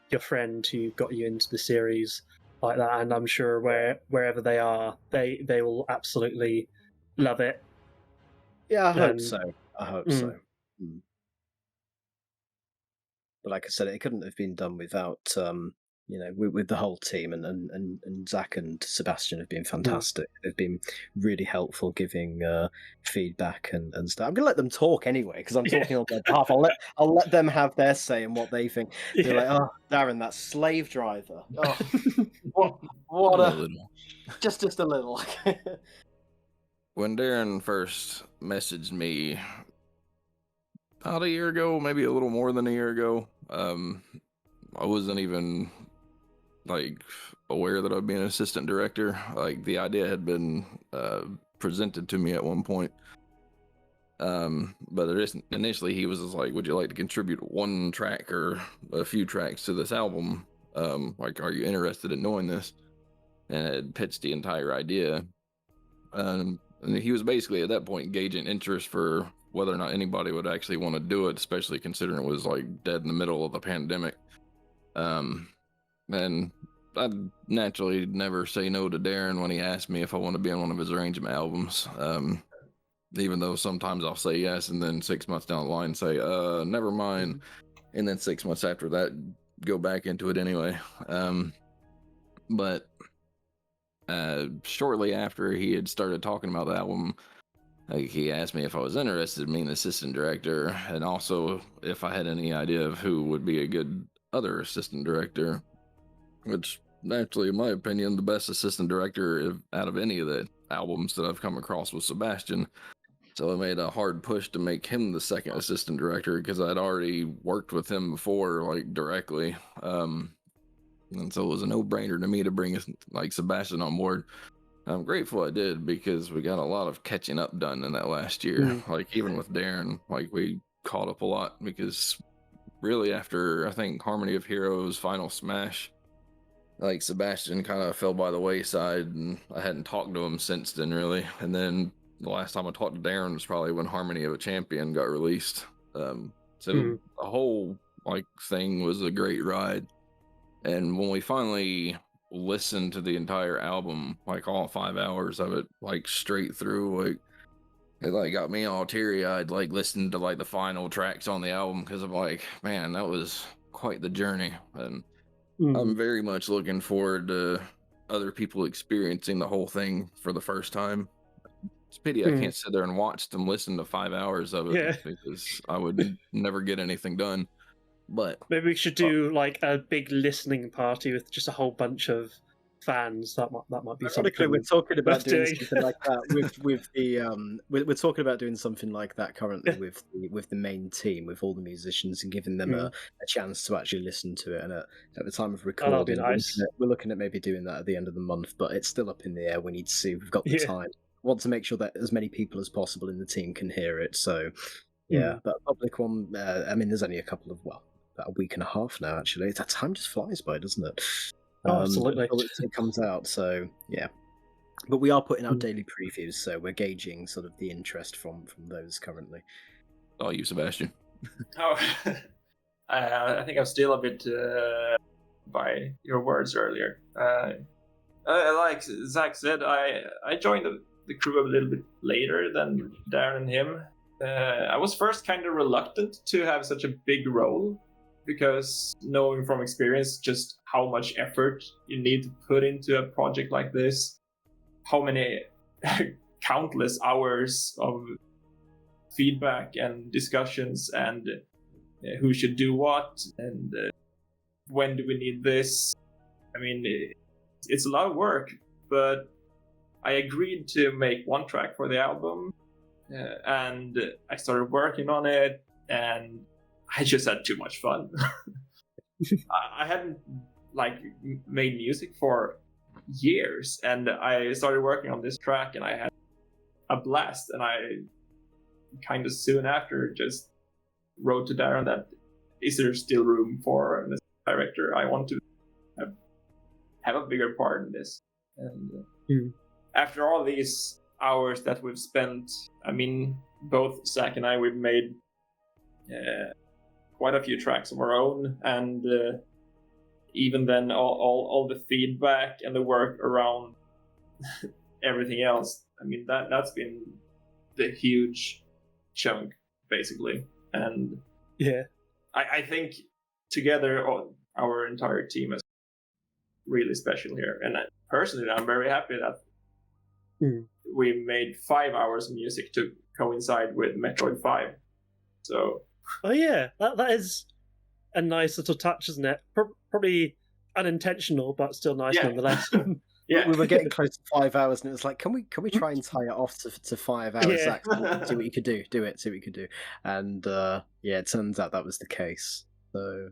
Speaker 1: your friend who got you into the series like that, and I'm sure wherever they are, they will absolutely love it.
Speaker 3: Yeah, I hope so. But like I said, it couldn't have been done without with the whole team, and Zack and Sebastian have been fantastic. They've been really helpful, giving feedback and stuff. I'm gonna let them talk anyway because I'm talking on their behalf. I'll let them have their say and what they think. They're like, oh, Darren, that slave driver. Oh, what a little. Just a little.
Speaker 5: When Darren first messaged me about a year ago, maybe a little more than a year ago, I wasn't even aware that I'd be an assistant director. Like, the idea had been presented to me at one point, but initially he was just like, would you like to contribute one track or a few tracks to this album? Are you interested in knowing this? And it pitched the entire idea, and he was basically at that point gauging interest for whether or not anybody would actually want to do it, especially considering it was dead in the middle of the pandemic. And I'd naturally never say no to Darren when he asked me if I want to be on one of his arrangement albums. Even though sometimes I'll say yes, and then 6 months down the line say, never mind. And then 6 months after that, go back into it anyway. But shortly after he had started talking about the album, he asked me if I was interested in being the assistant director, and also if I had any idea of who would be a good other assistant director, which naturally, in my opinion, the best assistant director out of any of the albums that I've come across was Sebastian. So I made a hard push to make him the second assistant director because I'd already worked with him before, directly. And so it was a no-brainer to me to bring Sebastian on board. I'm grateful I did because we got a lot of catching up done in that last year. Even with Darren, we caught up a lot because really after, I think, Harmony of Heroes, Final Smash, Sebastian kind of fell by the wayside, and I hadn't talked to him since then, really. And then the last time I talked to Darren was probably when Harmony of a Champion got released. So the whole thing was a great ride. And when we finally listened to the entire album, all 5 hours of it, straight through, it got me all teary-eyed, listening to the final tracks on the album, because I'm man, that was quite the journey. And I'm very much looking forward to other people experiencing the whole thing for the first time. It's a pity I can't sit there and watch them listen to 5 hours of it, because I would never get anything done. But
Speaker 1: maybe we should do a big listening party with just a whole bunch of fans. That might be something.
Speaker 3: We're talking about doing something like that with the we're talking about doing something like that currently with the main team, with all the musicians, and giving them a chance to actually listen to it. And at the time of recording,
Speaker 1: nice.
Speaker 3: we're looking at maybe doing that at the end of the month, but it's still up in the air. We need to see. We've got the time. Want to make sure that as many people as possible in the team can hear it. So but a public one. There's only a couple of about a week and a half now. Actually, that time just flies by, doesn't it?
Speaker 1: Absolutely.
Speaker 3: It comes out, so yeah. But we are putting out daily previews, so we're gauging sort of the interest from those currently.
Speaker 5: Oh, you, Sebastian.
Speaker 4: I think I'm still a bit by your words earlier. Like Zack said, I joined the crew a little bit later than Darren and him. I was first kind of reluctant to have such a big role, because knowing from experience just how much effort you need to put into a project like this, how many countless hours of feedback and discussions and who should do what and when do we need this. I mean, it's a lot of work, but I agreed to make one track for the album, and I started working on it, and I just had too much fun. I hadn't made music for years, and I started working on this track, and I had a blast. And I kind of soon after just wrote to Darren that is there still room for an director? I want to have a bigger part in this. And after all these hours that we've spent, I mean, both Zack and I, we've made quite a few tracks of our own, and even then, all the feedback and the work around everything else, I mean, that's been the huge chunk, basically. And
Speaker 1: yeah,
Speaker 4: I think together, our entire team is really special here. And personally, I'm very happy that we made 5 hours of music to coincide with Metroid 5. So.
Speaker 1: Oh yeah, that is a nice little touch, isn't it? Probably unintentional, but still nice nonetheless.
Speaker 4: Yeah,
Speaker 3: we were getting close to 5 hours, and it was like, can we try and tie it off to 5 hours?
Speaker 1: Yeah.
Speaker 3: Zack, see what you could do. Do it. See what you could do. And it turns out that was the case. So,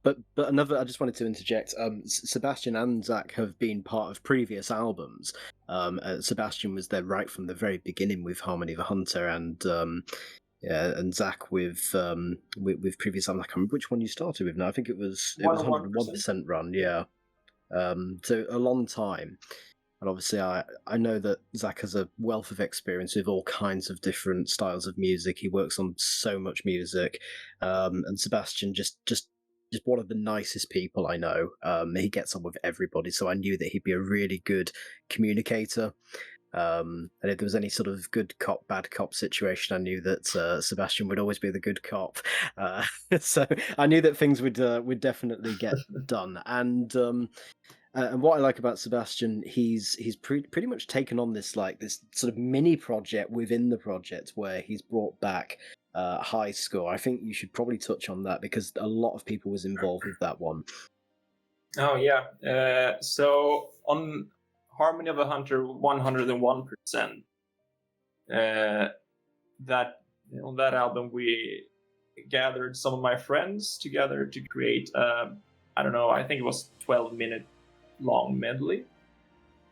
Speaker 3: but another, I just wanted to interject. Sebastian and Zack have been part of previous albums. Sebastian was there right from the very beginning with Harmony of the Hunter, and Zack with previous albums. I can't remember which one you started with now. I think it was 101% Run. Yeah. So a long time, and obviously I know that Zack has a wealth of experience with all kinds of different styles of music. He works on so much music, and Sebastian just one of the nicest people I know. He gets on with everybody, so I knew that he'd be a really good communicator. And if there was any sort of good cop, bad cop situation, I knew that Sebastian would always be the good cop. So I knew that things would definitely get done. And what I like about Sebastian, he's pretty much taken on this sort of mini project within the project where he's brought back High Score. I think you should probably touch on that because a lot of people was involved with that one.
Speaker 4: Oh yeah. So on Harmony of the Hunter 101%. That on that album we gathered some of my friends together to create I don't know, I think it was 12-minute long medley.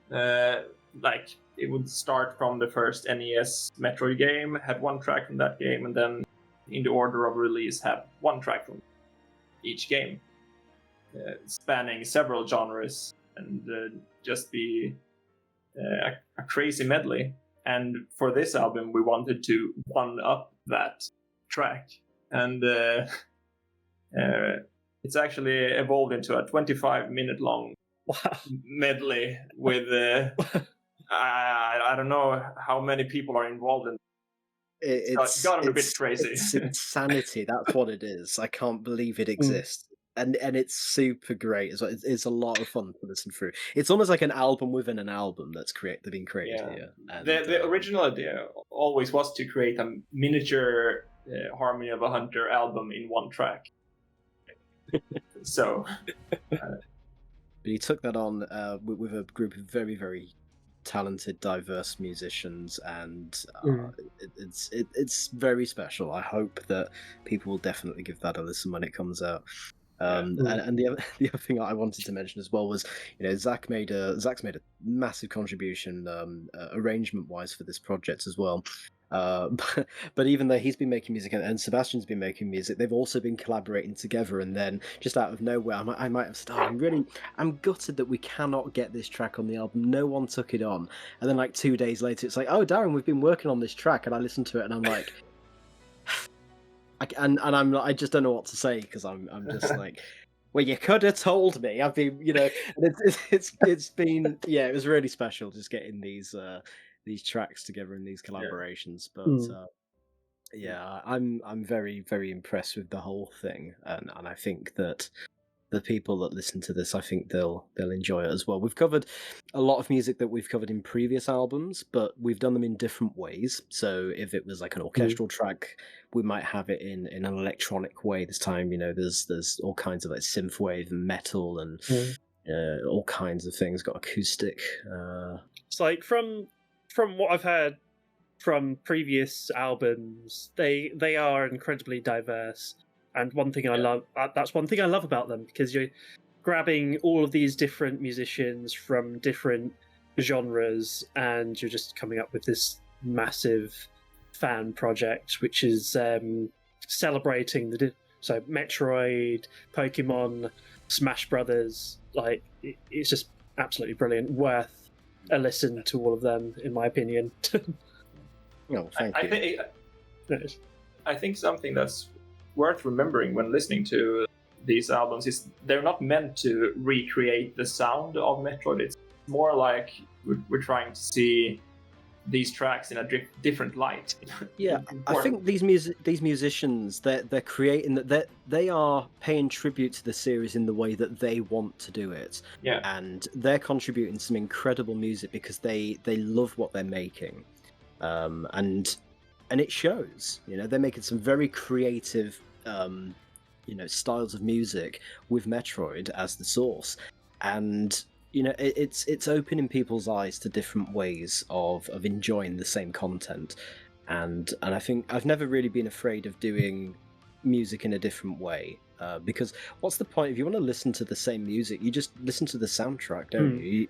Speaker 4: It would start from the first NES Metroid game, had one track from that game, and then in the order of release have one track from each game, spanning several genres, and just be a crazy medley. And for this album we wanted to one up that track, and it's actually evolved into a 25-minute long medley with I don't know how many people are involved in it. It's gotten a bit crazy.
Speaker 3: It's insanity. That's what it is. I can't believe it exists. And it's super great as well. It's a lot of fun to listen through. It's almost like an album within an album that's been created here. And,
Speaker 4: the original idea always was to create a miniature Harmony of a Hunter album in one track. So,
Speaker 3: but he took that on with a group of very, very talented, diverse musicians, and it's very special. I hope that people will definitely give that a listen when it comes out. And the other thing I wanted to mention as well was, Zack's made a massive contribution arrangement wise for this project as well. But even though he's been making music and Sebastian's been making music, they've also been collaborating together. And then just out of nowhere, I might have said, I'm gutted that we cannot get this track on the album. No one took it on. And then 2 days later, it's like, oh, Darren, we've been working on this track. And I listened to it and I'm like, I just don't know what to say because I'm just like, well, you could have told me. I've been, it's been, it was really special just getting these tracks together in these collaborations. But I'm very, very impressed with the whole thing, and I think that the people that listen to this, I think they'll enjoy it as well. We've covered a lot of music that we've covered in previous albums, but we've done them in different ways. So if it was like an orchestral track, we might have it in an electronic way this time. There's all kinds of like synthwave and metal and all kinds of things. Got acoustic.
Speaker 1: It's like from what I've heard from previous albums, they are incredibly diverse. And one thing I love, that's one thing I love about them, because you're grabbing all of these different musicians from different genres, and you're just coming up with this massive fan project, which is celebrating so Metroid, Pokemon, Smash Brothers. Like, it's just absolutely brilliant. Worth a listen to all of them, in my opinion.
Speaker 3: Oh, thank you.
Speaker 4: I think something that's worth remembering when listening to these albums is they're not meant to recreate the sound of Metroid. It's more like we're trying to see these tracks in a different light.
Speaker 3: Yeah, I think these musicians, they're creating that they are paying tribute to the series in the way that they want to do it.
Speaker 4: Yeah,
Speaker 3: and they're contributing some incredible music because they love what they're making, and it shows. They're making some very creative, styles of music with Metroid as the source, and it's opening people's eyes to different ways of enjoying the same content, and I think I've never really been afraid of doing music in a different way, because what's the point if you want to listen to the same music? You just listen to the soundtrack, don't you?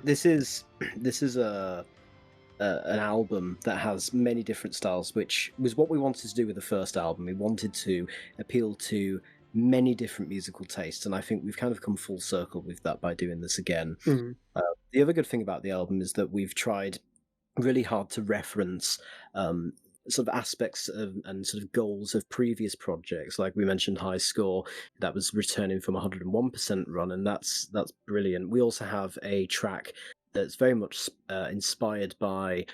Speaker 3: This is an album that has many different styles, which was what we wanted to do with the first album. We wanted to appeal to many different musical tastes, and I think we've kind of come full circle with that by doing this again. The other good thing about the album is that we've tried really hard to reference sort of aspects of, and sort of goals of previous projects. Like we mentioned High Score, that was returning from 101% run, and that's brilliant. We also have a track that's very much inspired by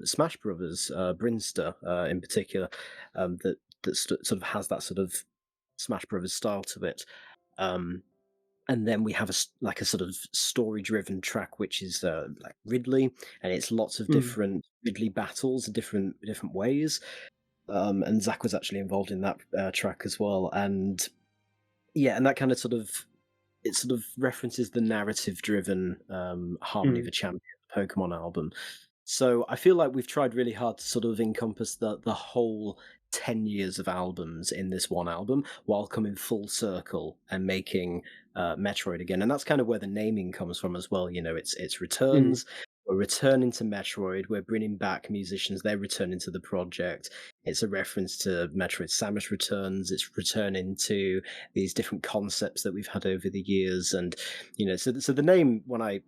Speaker 3: Smash Brothers, Brinster in particular, that sort of has that sort of Smash Brothers style to it. And then we have a sort of story-driven track, which is like Ridley, and it's lots of different Ridley battles, different ways. And Zack was actually involved in that track as well. And yeah, and that kind of sort of references the narrative-driven Harmony of a Champion, the Pokemon album. So I feel like we've tried really hard to sort of encompass the whole 10 years of albums in this one album, while coming full circle and making Metroid again. And that's kind of where the naming comes from as well. It's returns. We're returning to Metroid. We're bringing back musicians. They're returning to the project. It's a reference to Metroid Samus Returns. It's returning to these different concepts that we've had over the years. And so the name, when I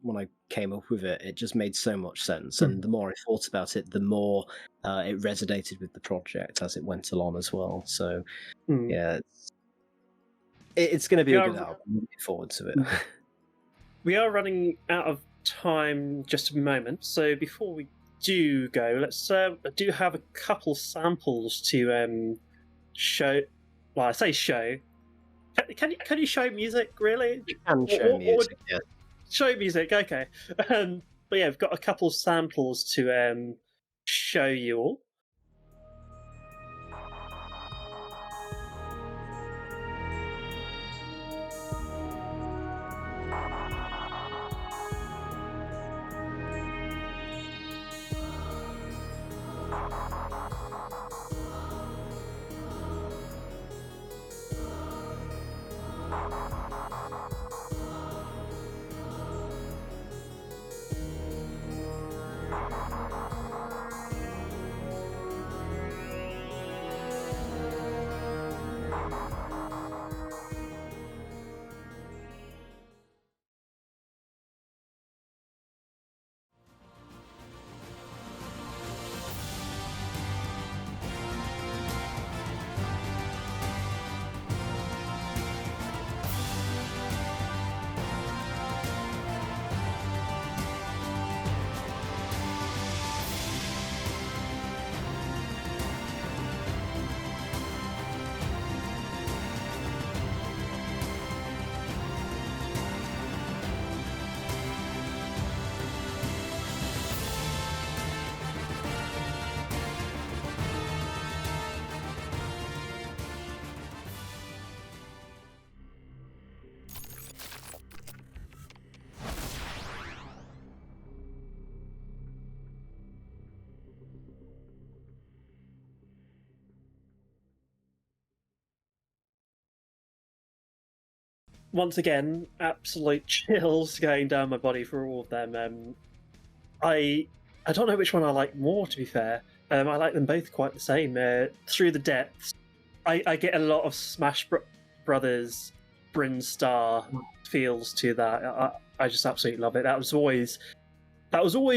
Speaker 3: came up with it, it just made so much sense. And the more I thought about it, the more it resonated with the project as it went along as well. So yeah, it's going to be a good album. I'm looking forward to it.
Speaker 1: We are running out of time just a moment, so before we do go, let's I do have a couple samples to show. Well, I say show. Can you show music, really?
Speaker 3: You can show music, yeah.
Speaker 1: Show music, okay. But yeah, we've got a couple samples to show you all. once again, absolute chills going down my body for all of them. I don't know which one I like more, to be fair. I like them both quite the same. Through the Depths, I get a lot of Smash Brothers Brinstar feels to that. I just absolutely love it. That was always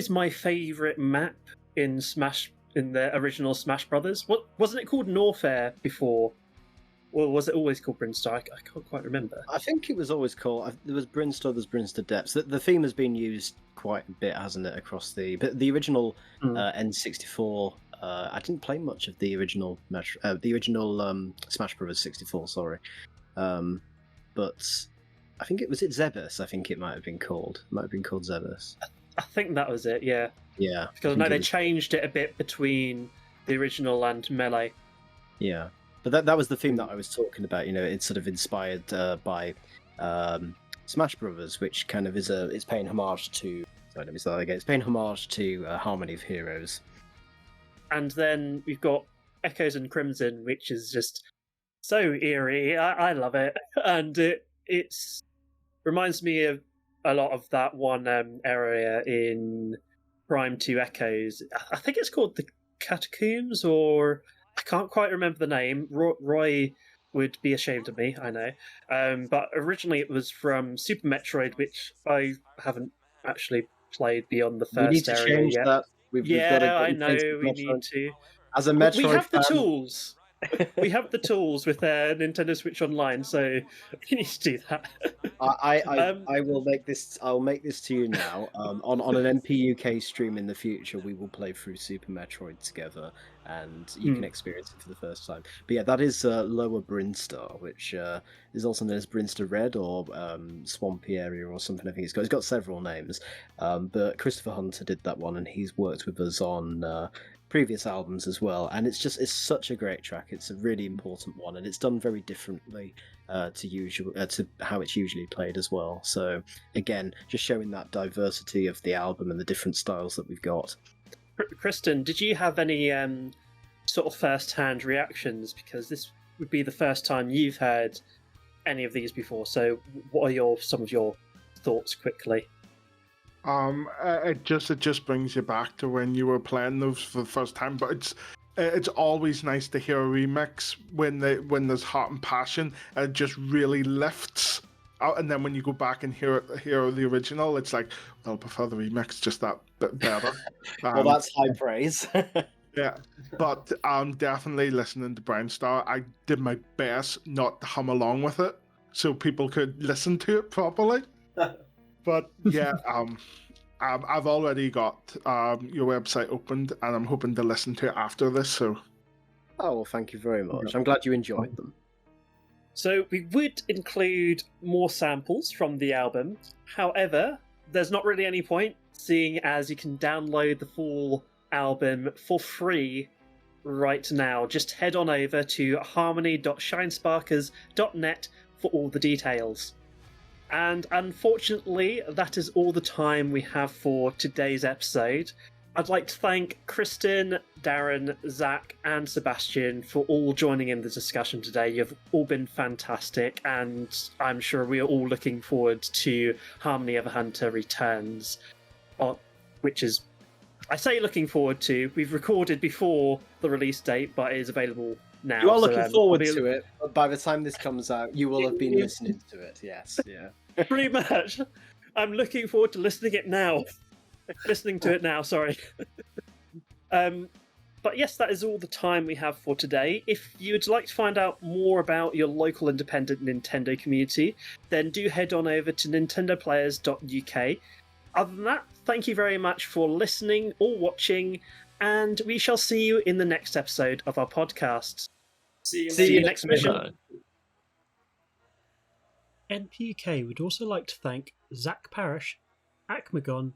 Speaker 1: my favourite map in the original Smash Brothers. Wasn't it called Norfair before? Or was it always called Brinstar? I can't quite remember.
Speaker 3: I think it was always called. There was Brinstar, there's Brinstar Depths. The theme has been used quite a bit, hasn't it, across but the original N64. I didn't play much of the original Smash Bros. 64. Sorry, but I think it was Zebus. I think it might have been called. It might have been called Zebus.
Speaker 1: I think that was it. Yeah.
Speaker 3: Yeah.
Speaker 1: Because I know they changed it a bit between the original and Melee.
Speaker 3: Yeah. But that was the theme that I was talking about. It's sort of inspired by Smash Brothers, which kind of it's paying homage to. Sorry, let me start again. It's paying homage to Harmony of Heroes.
Speaker 1: And then we've got Echoes and Crimson, which is just so eerie. I love it, and it's reminds me of a lot of that one area in Prime 2 Echoes. I think it's called the Catacombs, or I can't quite remember the name. Roy would be ashamed of me, I know. But originally it was from Super Metroid, which I haven't actually played beyond the first
Speaker 3: we need to
Speaker 1: area
Speaker 3: change
Speaker 1: yet.
Speaker 3: that. We've got to
Speaker 1: I know we need to.
Speaker 3: As a Metroid
Speaker 1: we have
Speaker 3: fan,
Speaker 1: the tools. We have the tools with Nintendo Switch Online, so we need to do that.
Speaker 3: I will make this. I'll make this to you now. On an NPUK stream in the future, we will play through Super Metroid together, and you can experience it for the first time. But yeah, that is Lower Brinstar, which is also known as Brinstar Red or Swampy Area or something. I think it's got several names. But Christopher Hunter did that one, and he's worked with us on previous albums as well, and it's such a great track. It's a really important one, and it's done very differently to how it's usually played as well. So again, just showing that diversity of the album and the different styles that we've got.
Speaker 1: Kristen, did you have any sort of first-hand reactions, because this would be the first time you've heard any of these before? So what are some of your thoughts quickly?
Speaker 2: It just brings you back to when you were playing those for the first time. But it's always nice to hear a remix when there's heart and passion. It just really lifts out. And then when you go back and hear the original, it's like, well, I prefer the remix just that bit better.
Speaker 3: Well, that's high praise.
Speaker 2: Yeah, but definitely listening to Brinstar, I did my best not to hum along with it so people could listen to it properly. But yeah, I've already got your website opened, and I'm hoping to listen to it after this. So,
Speaker 3: oh, well, thank you very much. I'm glad you enjoyed them.
Speaker 1: So we would include more samples from the album. However, there's not really any point, seeing as you can download the full album for free right now. Just head on over to harmony.shinesparkers.net for all the details. And unfortunately, that is all the time we have for today's episode. I'd like to thank Kristen, Darren, Zack, and Sebastian for all joining in the discussion today. You've all been fantastic, and I'm sure we are all looking forward to Harmony of a Hunter Returns, which is, I say looking forward to. We've recorded before the release date, but it is available now.
Speaker 3: You are looking forward to it, but by the time this comes out, you will have been listening to it. Yes, yeah.
Speaker 1: Pretty much. I'm looking forward to listening to it now. Sorry. But yes, that is all the time we have for today. If you'd like to find out more about your local independent Nintendo community, then do head on over to NintendoPlayersUK. Other than that, thank you very much for listening or watching, and we shall see you in the next episode of our podcast.
Speaker 4: See
Speaker 1: you next mission.
Speaker 6: NPUK would also like to thank Zack Parrish, Akmagon,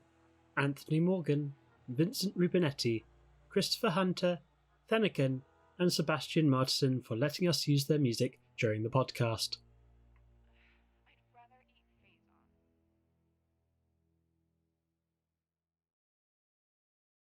Speaker 6: Anthony Morgan, Vincent Rubinetti, Christopher Hunter, Thenican, and Sebastian Martison for letting us use their music during the podcast.